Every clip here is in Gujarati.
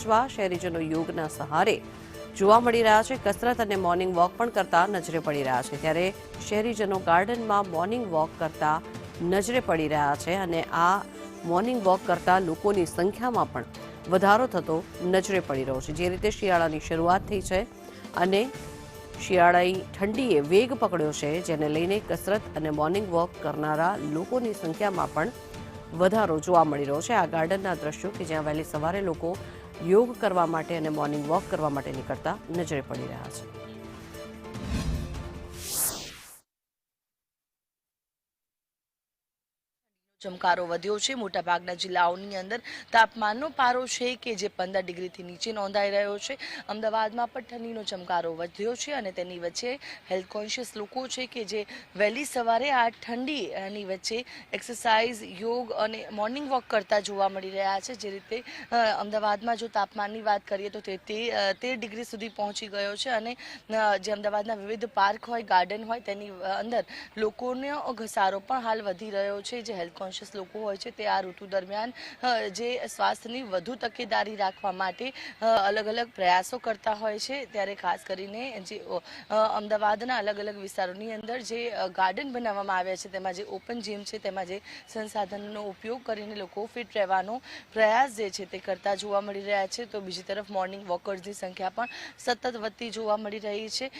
વેચવા શહેરીજનો યોગના સહારે જોવા મળી રહ્યા છે। કસરત અને મોર્નિંગ વોક પણ કરતા નજરે પડી રહ્યા છે। ત્યારે શહેરીજનો ગાર્ડનમાં મોર્નિંગ વોક કરતા નજરે પડી રહ્યા છે અને આ મોર્નિંગ વોક કરતા લોકોની સંખ્યામાં પણ વધારો થતો નજરે પડી રહ્યો છે। જે રીતે શિયાળાની શરૂઆત થઈ છે અને શિયાળાની ઠંડીએ વેગ પકડ્યો છે, જેને લઈને કસરત અને મોર્નિંગ વોક કરનારા લોકોની સંખ્યામાં પણ વધારો જોવા મળી રહ્યો છે। આ ગાર્ડનના દ્રશ્યો કે જ્યાં વહેલી સવારે લોકો યોગ કરવા માટે અને મોર્નિંગ વોક કરવા માટે નીકળતા નજરે પડી રહ્યા છે। ચમકારો વધ્યો છે। મોટાભાગના જિલ્લાઓની અંદર તાપમાનનો પારો છે કે જે 15 ડિગ્રીથી નીચે નોંધાઈ રહ્યો છે। અમદાવાદમાં પણ ઠંડીનો ચમકારો વધ્યો છે અને તેની વચ્ચે હેલ્થ કોન્શિયસ લોકો છે કે જે વહેલી સવારે આ ઠંડીની વચ્ચે એક્સરસાઇઝ, યોગ અને મોર્નિંગ વોક કરતા જોવા મળી રહ્યા છે। જે રીતે અમદાવાદમાં જો તાપમાનની વાત કરીએ તો તે 13 ડિગ્રી સુધી પહોંચી ગયો છે અને જે અમદાવાદના વિવિધ પાર્ક હોય, ગાર્ડન હોય તેની અંદર લોકોનો ઘસારો પણ હાલ વધી રહ્યો છે। જે હેલ્થ કોન્શિયસ લોકો હોય છે તે આ ઋતુ દરમિયાન જે સ્વાસ્થ્યની વધુ તકેદારી રાખવા માટે અલગ અલગ પ્રયાસો કરતા હોય છે। ત્યારે ખાસ કરીને જે અમદાવાદના અલગ અલગ વિસ્તારોની અંદર જે ગાર્ડન બનાવવામાં આવ્યા છે તેમાં જે ઓપન જીમ છે તેમાં જે સંસાધનોનો ઉપયોગ કરીને લોકો ફિટ રહેવાનો પ્રયાસ જે છે તે કરતા જોવા મળી રહ્યા છે। તો બીજી તરફ મોર્નિંગ વોકર્સની સંખ્યા પણ સતત વધતી જોવા મળી રહી છે।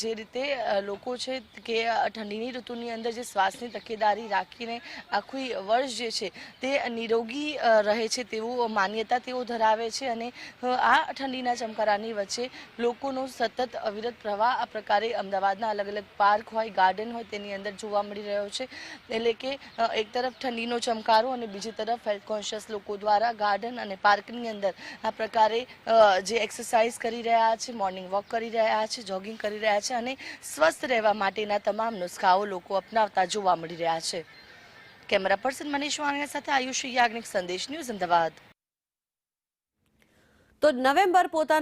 જે રીતે લોકો છે કે ઠંડીની ઋતુની અંદર જે શ્વાસની તકેદારી રાખીને આખું વર્ષ જે છે તે નિરોગી રહે છે તેવું માન્યતા તેઓ ધરાવે છે અને આ ઠંડીના ચમકારાની વચ્ચે લોકોનો સતત અવિરત પ્રવાહ આ પ્રકારે અમદાવાદના અલગ અલગ પાર્ક હોય, ગાર્ડન હોય તેની અંદર જોવા મળી રહ્યો છે। એટલે કે એક તરફ ઠંડીનો ચમકારો અને બીજી તરફ હેલ્થ કોન્શિયસ લોકો દ્વારા ગાર્ડન અને પાર્કની અંદર આ પ્રકારે જે એક્સરસાઇઝ કરી રહ્યા છે, મોર્નિંગ વોક કરી રહ્યા છે, જોગિંગ કરી રહ્યા છે અને સ્વસ્થ રહેવા માટેના તમામ નુસ્ખાઓ લોકો અપનાવતા જોવા મળી રહ્યા છે। કેમેરા પર્સન મનીષ વાણિયા સાથે આયુષી યાજ્ઞિક, સંદેશ ન્યૂઝ, અમદાવાદ। તો નવેમ્બર પોતાના